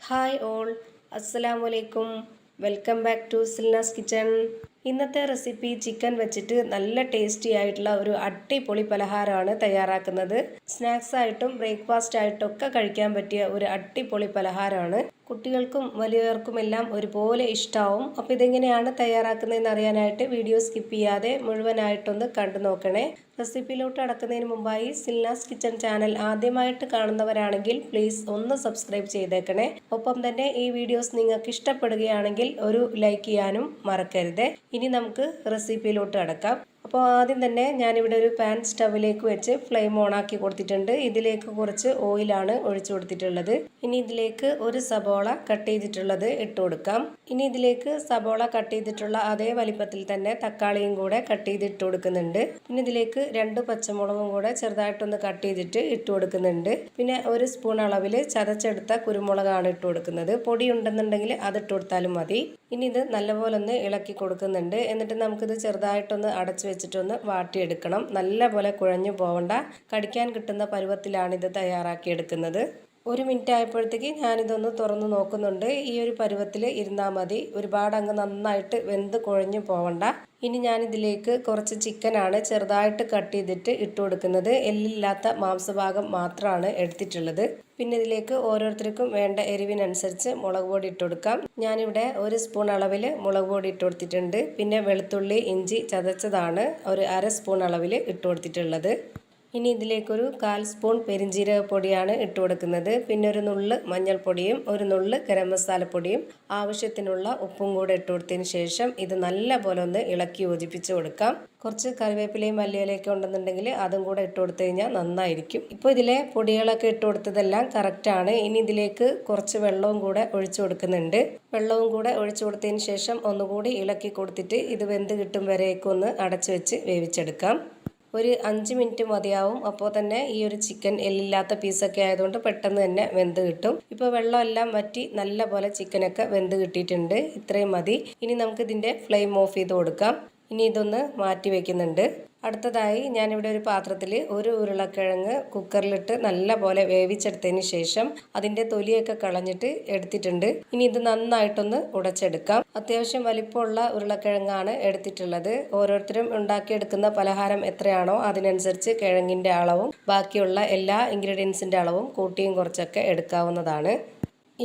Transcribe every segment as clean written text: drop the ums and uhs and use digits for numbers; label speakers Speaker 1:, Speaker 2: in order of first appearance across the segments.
Speaker 1: Hi all, അസ്സലാമു അലൈക്കും. Welcome back to Silnaz kitchen. ഇന്നത്തെ റെസിപ്പി ചിക്കൻ വെച്ചിട്ട് നല്ല ടേസ്റ്റി ആയിട്ടുള്ള ഒരു അടിപൊളി പലഹാരമാണ് തയ്യാറാക്കുന്നത്. സ്നാക്സ് ആയിട്ടും ബ്രേക്ക്ഫാസ്റ്റ് ആയിട്ടും ഒക്കെ കഴിക്കാൻ പറ്റിയ ഒരു അടിപൊളി പലഹാരമാണ്. കുട്ടികൾക്കും വലിയവർക്കും എല്ലാം ഒരുപോലെ ഇഷ്ടമാവും. അപ്പോൾ ഇതെങ്ങനെയാണ് തയ്യാറാക്കുന്നതെന്ന് അറിയാനായിട്ട് വീഡിയോ സ്കിപ്പ് ചെയ്യാതെ മുഴുവനായിട്ടൊന്ന് കണ്ടു നോക്കണേ. റെസിപ്പിയിലോട്ട് കടക്കുന്നതിന് മുമ്പായി സിൽനാസ് കിച്ചൺ ചാനൽ ആദ്യമായിട്ട് കാണുന്നവരാണെങ്കിൽ പ്ലീസ് ഒന്ന് സബ്സ്ക്രൈബ് ചെയ്തേക്കണേ. ഒപ്പം തന്നെ ഈ വീഡിയോസ് നിങ്ങൾക്ക് ഇഷ്ടപ്പെടുകയാണെങ്കിൽ ഒരു ലൈക്ക് ചെയ്യാനും മറക്കരുത്. ഇനി നമുക്ക് റെസിപ്പിയിലോട്ട് കടക്കാം. അപ്പോൾ ആദ്യം തന്നെ ഞാനിവിടെ ഒരു പാൻ സ്റ്റവിലേക്ക് വെച്ച് ഫ്ലെയിം ഓൺ ആക്കി കൊടുത്തിട്ടുണ്ട്. ഇതിലേക്ക് കുറച്ച് ഓയിലാണ് ഒഴിച്ചു കൊടുത്തിട്ടുള്ളത്. ഇനി ഇതിലേക്ക് ഒരു സബോള കട്ട് ചെയ്തിട്ടുള്ളത് ഇട്ട് കൊടുക്കാം. ഇനി ഇതിലേക്ക് സബോള കട്ട് ചെയ്തിട്ടുള്ള അതേ വലിപ്പത്തിൽ തന്നെ തക്കാളിയും കൂടെ കട്ട് ചെയ്ത് ഇട്ട് കൊടുക്കുന്നുണ്ട്. പിന്നെ ഇതിലേക്ക് 2 പച്ചമുളകും കൂടെ ചെറുതായിട്ടൊന്ന് കട്ട് ചെയ്തിട്ട് ഇട്ട് കൊടുക്കുന്നുണ്ട്. പിന്നെ 1 സ്പൂൺ അളവിൽ ചതച്ചെടുത്ത കുരുമുളകാണ് ഇട്ട് കൊടുക്കുന്നത്. പൊടി ഉണ്ടെന്നുണ്ടെങ്കിൽ അത് ഇട്ട് കൊടുത്താലും മതി. ഇനി ഇത് നല്ലപോലെ ഒന്ന് ഇളക്കി കൊടുക്കുന്നുണ്ട്. എന്നിട്ട് നമുക്കിത് ചെറുതായിട്ടൊന്ന് അടച്ചു വെച്ചിട്ടൊന്ന് വാട്ടിയെടുക്കണം. നല്ലപോലെ കുഴഞ്ഞു പോവണ്ട, കടിക്കാൻ കിട്ടുന്ന പരുവത്തിലാണ് ഇത് തയ്യാറാക്കിയെടുക്കുന്നത്. 1 മിനിറ്റ് ആയപ്പോഴത്തേക്ക് ഞാനിതൊന്ന് തുറന്ന് നോക്കുന്നുണ്ട്. ഈ ഒരു പരുവത്തിൽ ഇരുന്നാൽ മതി, ഒരുപാട് അങ്ങ് നന്നായിട്ട് വെന്ത് കുഴഞ്ഞു പോവണ്ട. ഇനി ഞാനിതിലേക്ക് കുറച്ച് ചിക്കനാണ് ചെറുതായിട്ട് കട്ട് ചെയ്തിട്ട് ഇട്ട് കൊടുക്കുന്നത്. എല്ലില്ലാത്ത മാംസഭാഗം മാത്രമാണ് എടുത്തിട്ടുള്ളത്. പിന്നെ ഇതിലേക്ക് ഓരോരുത്തർക്കും വേണ്ട എരിവിനനുസരിച്ച് മുളക് പൊടി ഇട്ട് കൊടുക്കാം. ഞാനിവിടെ 1 സ്പൂൺ അളവിൽ മുളക് പൊടി ഇട്ട് കൊടുത്തിട്ടുണ്ട്. പിന്നെ വെളുത്തുള്ളി ഇഞ്ചി ചതച്ചതാണ് ഒരു 1/2 സ്പൂൺ അളവിൽ ഇട്ട് കൊടുത്തിട്ടുള്ളത്. ഇനി ഇതിലേക്കൊരു 1/4 സ്പൂൺ പെരിഞ്ജീരകപ്പൊടിയാണ് ഇട്ട് കൊടുക്കുന്നത്. പിന്നെ ഒരു നുള്ള് മഞ്ഞൾപ്പൊടിയും ഒരു നുള്ള് ഗരം മസാലപ്പൊടിയും ആവശ്യത്തിനുള്ള ഉപ്പും കൂടെ ഇട്ട് കൊടുത്തതിന് ശേഷം ഇത് നല്ല പോലെ ഒന്ന് ഇളക്കി യോജിപ്പിച്ച് കൊടുക്കാം. കുറച്ച് കറിവേപ്പിലയും മല്ലിയിലയൊക്കെ ഉണ്ടെന്നുണ്ടെങ്കിൽ അതും കൂടെ ഇട്ട് കൊടുത്തു കഴിഞ്ഞാൽ നന്നായിരിക്കും. ഇപ്പോൾ ഇതിലെ പൊടികളൊക്കെ ഇട്ട് കൊടുത്തതെല്ലാം കറക്റ്റാണ്. ഇനി ഇതിലേക്ക് കുറച്ച് വെള്ളവും കൂടെ ഒഴിച്ചു കൊടുക്കുന്നുണ്ട്. വെള്ളവും കൂടെ ഒഴിച്ചു കൊടുത്തതിന് ശേഷം ഒന്നുകൂടി ഇളക്കി കൊടുത്തിട്ട് ഇത് വെന്ത് കിട്ടും വരേക്കൊന്ന് അടച്ചു വെച്ച് വേവിച്ചെടുക്കാം. ഒരു 5 മിനിറ്റ് മതിയാവും. അപ്പോൾ തന്നെ ഈ ഒരു ചിക്കൻ എല്ലില്ലാത്ത പീസൊക്കെ ആയതുകൊണ്ട് പെട്ടെന്ന് തന്നെ വെന്ത് കിട്ടും. ഇപ്പോൾ വെള്ളമെല്ലാം വറ്റി നല്ല പോലെ ചിക്കനൊക്കെ വെന്ത് കിട്ടിയിട്ടുണ്ട്. ഇത്രയും മതി. ഇനി നമുക്ക് ഇതിൻ്റെ ഫ്ലെയിം ഓഫ് ചെയ്ത് കൊടുക്കാം. ഇനി ഇതൊന്ന് മാറ്റി വെക്കുന്നുണ്ട്. അടുത്തതായി ഞാനിവിടെ ഒരു പാത്രത്തിൽ 1 ഉരുളക്കിഴങ്ങ് കുക്കറിലിട്ട് നല്ല പോലെ വേവിച്ചെടുത്തതിന് ശേഷം അതിൻ്റെ തൊലിയൊക്കെ കളഞ്ഞിട്ട് എടുത്തിട്ടുണ്ട്. ഇനി ഇത് നന്നായിട്ടൊന്ന് ഉടച്ചെടുക്കാം. അത്യാവശ്യം വലിപ്പമുള്ള ഉരുളക്കിഴങ്ങാണ് എടുത്തിട്ടുള്ളത്. ഓരോരുത്തരും ഉണ്ടാക്കിയെടുക്കുന്ന പലഹാരം എത്രയാണോ അതിനനുസരിച്ച് കിഴങ്ങിൻ്റെ അളവും ബാക്കിയുള്ള എല്ലാ ഇൻഗ്രീഡിയൻസിൻ്റെ അളവും കൂട്ടിയും കുറച്ചൊക്കെ എടുക്കാവുന്നതാണ്.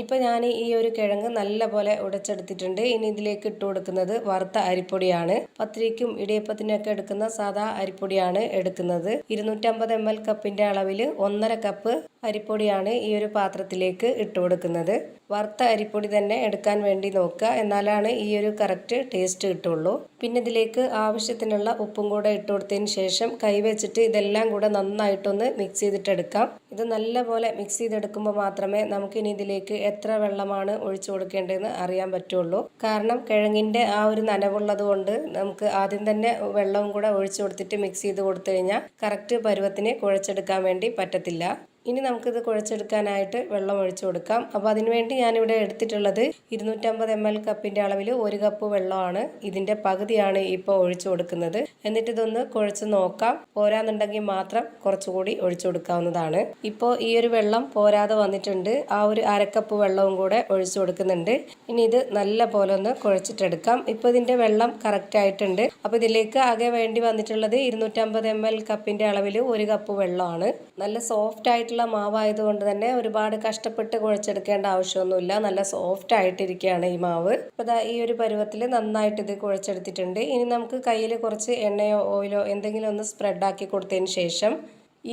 Speaker 1: ഇപ്പോൾ ഞാൻ ഈ ഒരു കിഴങ്ങ് നല്ല പോലെ ഉടച്ചെടുത്തിട്ടുണ്ട്. ഇനി ഇതിലേക്ക് ഇട്ട് കൊടുക്കുന്നത് വറുത്ത അരിപ്പൊടിയാണ്. പത്തിരിക്കും ഇടിയപ്പത്തിനൊക്കെ എടുക്കുന്ന സാധാ അരിപ്പൊടിയാണ് എടുക്കുന്നത്. 250 ml കപ്പിൻ്റെ അളവിൽ 1.5 കപ്പ് അരിപ്പൊടിയാണ് ഈ ഒരു പാത്രത്തിലേക്ക് ഇട്ട് കൊടുക്കുന്നത്. വറുത്ത അരിപ്പൊടി തന്നെ എടുക്കാൻ വേണ്ടി നോക്കുക, എന്നാലാണ് ഈ ഒരു കറക്റ്റ് ടേസ്റ്റ് കിട്ടുള്ളൂ. പിന്നെ ഇതിലേക്ക് ആവശ്യത്തിനുള്ള ഉപ്പും കൂടെ ഇട്ട് കൊടുത്തതിന് ശേഷം കൈവച്ചിട്ട് ഇതെല്ലാം കൂടെ നന്നായിട്ടൊന്ന് മിക്സ് ചെയ്തിട്ടെടുക്കാം. ഇത് നല്ലപോലെ മിക്സ് ചെയ്തെടുക്കുമ്പോൾ മാത്രമേ നമുക്കിനി ഇതിലേക്ക് എത്ര വെള്ളമാണ് ഒഴിച്ചു കൊടുക്കേണ്ടതെന്ന് അറിയാൻ പറ്റുള്ളൂ. കാരണം കിഴങ്ങിൻ്റെ ആ ഒരു നനവുള്ളത് കൊണ്ട് നമുക്ക് ആദ്യം തന്നെ വെള്ളവും കൂടെ ഒഴിച്ചു കൊടുത്തിട്ട് മിക്സ് ചെയ്ത് കൊടുത്തു കഴിഞ്ഞാൽ കറക്റ്റ് പരുവത്തിന് കുഴച്ചെടുക്കാൻ വേണ്ടി പറ്റത്തില്ല. ഇനി നമുക്കിത് കുഴച്ചെടുക്കാനായിട്ട് വെള്ളം ഒഴിച്ചു കൊടുക്കാം. അപ്പോൾ അതിനുവേണ്ടി ഞാനിവിടെ എടുത്തിട്ടുള്ളത് 250 ml കപ്പിൻ്റെ അളവിൽ 1 കപ്പ് വെള്ളമാണ്. ഇതിൻ്റെ പകുതിയാണ് ഇപ്പോൾ ഒഴിച്ചു കൊടുക്കുന്നത്. എന്നിട്ട് ഇതൊന്ന് കുഴച്ച് നോക്കാം. പോരാന്നുണ്ടെങ്കിൽ മാത്രം കുറച്ചുകൂടി ഒഴിച്ചു കൊടുക്കാവുന്നതാണ്. ഇപ്പോൾ ഈ ഒരു വെള്ളം പോരാതെ വന്നിട്ടുണ്ട്. ആ ഒരു 1/2 കപ്പ് വെള്ളവും കൂടെ ഒഴിച്ചു കൊടുക്കുന്നുണ്ട്. ഇനി ഇത് നല്ല പോലെ ഒന്ന് കുഴച്ചിട്ടെടുക്കാം. ഇപ്പോൾ ഇതിൻ്റെ വെള്ളം കറക്റ്റ് ആയിട്ടുണ്ട്. അപ്പോൾ ഇതിലേക്ക് ആകെ വേണ്ടി വന്നിട്ടുള്ളത് 250 ml കപ്പിൻ്റെ അളവിൽ 1 കപ്പ് വെള്ളമാണ്. നല്ല സോഫ്റ്റ് ആയിട്ടുള്ള മാവായതുകൊണ്ട് തന്നെ ഒരുപാട് കഷ്ടപ്പെട്ട് കുഴച്ചെടുക്കേണ്ട ആവശ്യമൊന്നുമില്ല. നല്ല സോഫ്റ്റ് ആയിട്ടിരിക്കുകയാണ് ഈ മാവ്. അപ്പോൾ ഈ ഒരു പരുവത്തിൽ നന്നായിട്ട് ഇത് കുഴച്ചെടുത്തിട്ടുണ്ട്. ഇനി നമുക്ക് കയ്യിൽ കുറച്ച് എണ്ണയോ ഓയിലോ എന്തെങ്കിലും ഒന്ന് സ്പ്രെഡാക്കി കൊടുത്തതിന് ശേഷം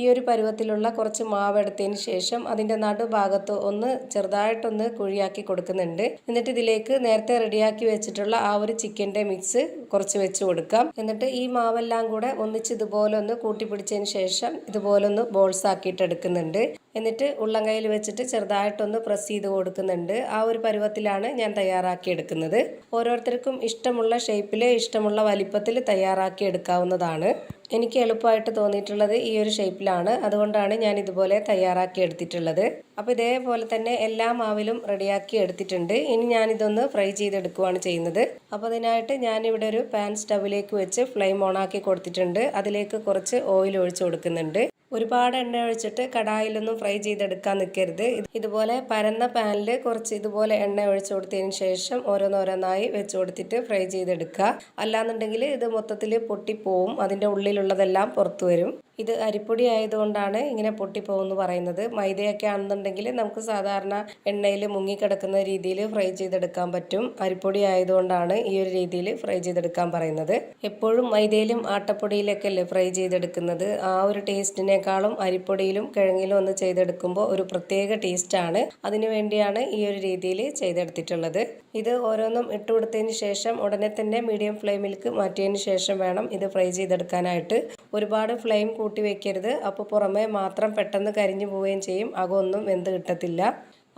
Speaker 1: ഈ ഒരു പരുവത്തിലുള്ള കുറച്ച് മാവ് എടുത്തതിന് ശേഷം അതിൻ്റെ നടുഭാഗത്ത് ഒന്ന് ചെറുതായിട്ടൊന്ന് കുഴിയാക്കി കൊടുക്കുന്നുണ്ട്. എന്നിട്ട് ഇതിലേക്ക് നേരത്തെ റെഡിയാക്കി വെച്ചിട്ടുള്ള ആ ഒരു ചിക്കൻ്റെ മിക്സ് കുറച്ച് വെച്ച് കൊടുക്കാം. എന്നിട്ട് ഈ മാവെല്ലാം കൂടെ ഒന്നിച്ച് ഇതുപോലെ ഒന്ന് കൂട്ടിപ്പിടിച്ചതിന് ശേഷം ഇതുപോലെ ഒന്ന് ബോൾസ് ആക്കിയിട്ട് എടുക്കുന്നുണ്ട്. എന്നിട്ട് ഉള്ളം കയ്യിൽ വെച്ചിട്ട് ചെറുതായിട്ടൊന്ന് പ്രസ് ചെയ്ത് കൊടുക്കുന്നുണ്ട്. ആ ഒരു പരുവത്തിലാണ് ഞാൻ തയ്യാറാക്കി എടുക്കുന്നത്. ഓരോരുത്തർക്കും ഇഷ്ടമുള്ള ഷേപ്പിൽ ഇഷ്ടമുള്ള വലിപ്പത്തിൽ തയ്യാറാക്കി എടുക്കാവുന്നതാണ്. എനിക്ക് എളുപ്പമായിട്ട് തോന്നിയിട്ടുള്ളത് ഈ ഒരു ഷേപ്പിലാണ്. അതുകൊണ്ടാണ് ഞാൻ ഇതുപോലെ തയ്യാറാക്കി എടുത്തിട്ടുള്ളത്. അപ്പോൾ ഇതേപോലെ തന്നെ എല്ലാ മാവിലും റെഡിയാക്കി എടുത്തിട്ടുണ്ട്. ഇനി ഞാനിതൊന്ന് ഫ്രൈ ചെയ്തെടുക്കുകയാണ് ചെയ്യുന്നത്. അപ്പോൾ അതിനായിട്ട് ഞാനിവിടെ ഒരു പാൻ സ്റ്റവിലേക്ക് വെച്ച് ഫ്ലെയിം ഓൺ ആക്കി കൊടുത്തിട്ടുണ്ട്. അതിലേക്ക് കുറച്ച് ഓയിൽ ഒഴിച്ചു കൊടുക്കുന്നുണ്ട്. ഒരുപാട് എണ്ണ ഒഴിച്ചിട്ട് കടായിലൊന്നും ഫ്രൈ ചെയ്തെടുക്കാൻ നിൽക്കരുത്. ഇതുപോലെ പരന്ന പാനിൽ കുറച്ച് ഇതുപോലെ എണ്ണ ഒഴിച്ചു കൊടുത്തതിന് ശേഷം ഓരോന്നോരോന്നായി വെച്ച് കൊടുത്തിട്ട് ഫ്രൈ ചെയ്തെടുക്കുക. അല്ലാന്നുണ്ടെങ്കിൽ ഇത് മൊത്തത്തിൽ പൊട്ടിപ്പോവും, അതിൻ്റെ ഉള്ളിലുള്ളതെല്ലാം പുറത്തു വരും. ഇത് അരിപ്പൊടി ആയതുകൊണ്ടാണ് ഇങ്ങനെ പൊട്ടിപ്പോകുമെന്ന് പറയുന്നത്. മൈദയൊക്കെ ആണെന്നുണ്ടെങ്കിൽ നമുക്ക് സാധാരണ എണ്ണയിൽ മുങ്ങിക്കിടക്കുന്ന രീതിയിൽ ഫ്രൈ ചെയ്തെടുക്കാൻ പറ്റും. അരിപ്പൊടി ആയതുകൊണ്ടാണ് ഈ ഒരു രീതിയിൽ ഫ്രൈ ചെയ്തെടുക്കാൻ പറയുന്നത്. എപ്പോഴും മൈദയിലും ആട്ടപ്പൊടിയിലൊക്കെ അല്ലേ ഫ്രൈ ചെയ്തെടുക്കുന്നത്. ആ ഒരു ടേസ്റ്റിനേക്കാളും അരിപ്പൊടിയിലും കിഴങ്ങിലും ഒന്ന് ചെയ്തെടുക്കുമ്പോൾ ഒരു പ്രത്യേക ടേസ്റ്റാണ്. അതിനു വേണ്ടിയാണ് ഈ ഒരു രീതിയിൽ ചെയ്തെടുത്തിട്ടുള്ളത്. ഇത് ഓരോന്നും ഇട്ട് കൊടുത്തതിന് ശേഷം ഉടനെ തന്നെ മീഡിയം ഫ്ലെയിമിലേക്ക് മാറ്റിയതിന് ശേഷം വേണം ഇത് ഫ്രൈ ചെയ്തെടുക്കാനായിട്ട്. ഒരുപാട് ഫ്ലെയിം കൂട്ടി വെക്കരുത്, അപ്പോൾ പുറമേ മാത്രം പെട്ടെന്ന് കരിഞ്ഞു പോവുകയും ചെയ്യും, അകമൊന്നും വെന്ത് കിട്ടത്തില്ല.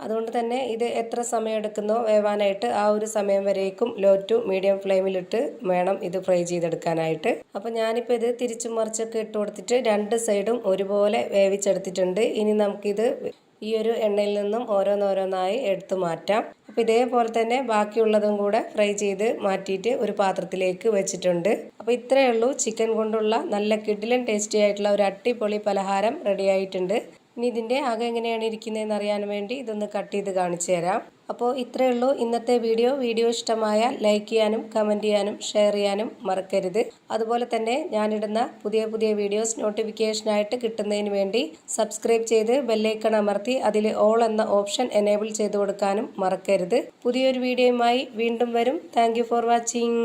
Speaker 1: അതുകൊണ്ട് തന്നെ ഇത് എത്ര സമയം എടുക്കുന്നോ വേവാനായിട്ട് ആ ഒരു സമയം വരേക്കും ലോ ടു മീഡിയം ഫ്ലെയിമിലിട്ട് വേണം ഇത് ഫ്രൈ ചെയ്തെടുക്കാനായിട്ട്. അപ്പോൾ ഞാനിപ്പോൾ ഇത് തിരിച്ചും മറിച്ചൊക്കെ ഇട്ട് കൊടുത്തിട്ട് രണ്ട് സൈഡും ഒരുപോലെ വേവിച്ചെടുത്തിട്ടുണ്ട്. ഇനി നമുക്കിത് ഈ ഒരു എണ്ണയിൽ നിന്നും ഓരോന്നോരോന്നായി എടുത്തു മാറ്റാം. അപ്പോൾ ഇതേപോലെ തന്നെ ബാക്കിയുള്ളതും കൂടെ ഫ്രൈ ചെയ്ത് മാറ്റിയിട്ട് ഒരു പാത്രത്തിലേക്ക് വെച്ചിട്ടുണ്ട്. അപ്പോൾ ഇത്രയേ ഉള്ളൂ, ചിക്കൻ കൊണ്ടുള്ള നല്ല കിടിലൻ ടേസ്റ്റി ആയിട്ടുള്ള ഒരു അടിപൊളി പലഹാരം റെഡി ആയിട്ടുണ്ട്. ഇനി ഇതിൻ്റെ അകം എങ്ങനെയാണ് ഇരിക്കുന്നതെന്ന് അറിയാൻ വേണ്ടി ഇതൊന്ന് കട്ട് ചെയ്ത് കാണിച്ചു തരാം. അപ്പോൾ ഇത്രയേ ഉള്ളൂ ഇന്നത്തെ വീഡിയോ ഇഷ്ടമായാൽ ലൈക്ക് ചെയ്യാനും കമൻറ്റ് ചെയ്യാനും ഷെയർ ചെയ്യാനും മറക്കരുത്. അതുപോലെ തന്നെ ഞാനിടുന്ന പുതിയ വീഡിയോസ് നോട്ടിഫിക്കേഷനായിട്ട് കിട്ടുന്നതിന് വേണ്ടി സബ്സ്ക്രൈബ് ചെയ്ത് ബെല്ലൈക്കൺ അമർത്തി അതിൽ ഓൾ എന്ന ഓപ്ഷൻ എനേബിൾ ചെയ്ത് കൊടുക്കാനും മറക്കരുത്. പുതിയൊരു വീഡിയോയുമായി വീണ്ടും വരും. Thank you for watching.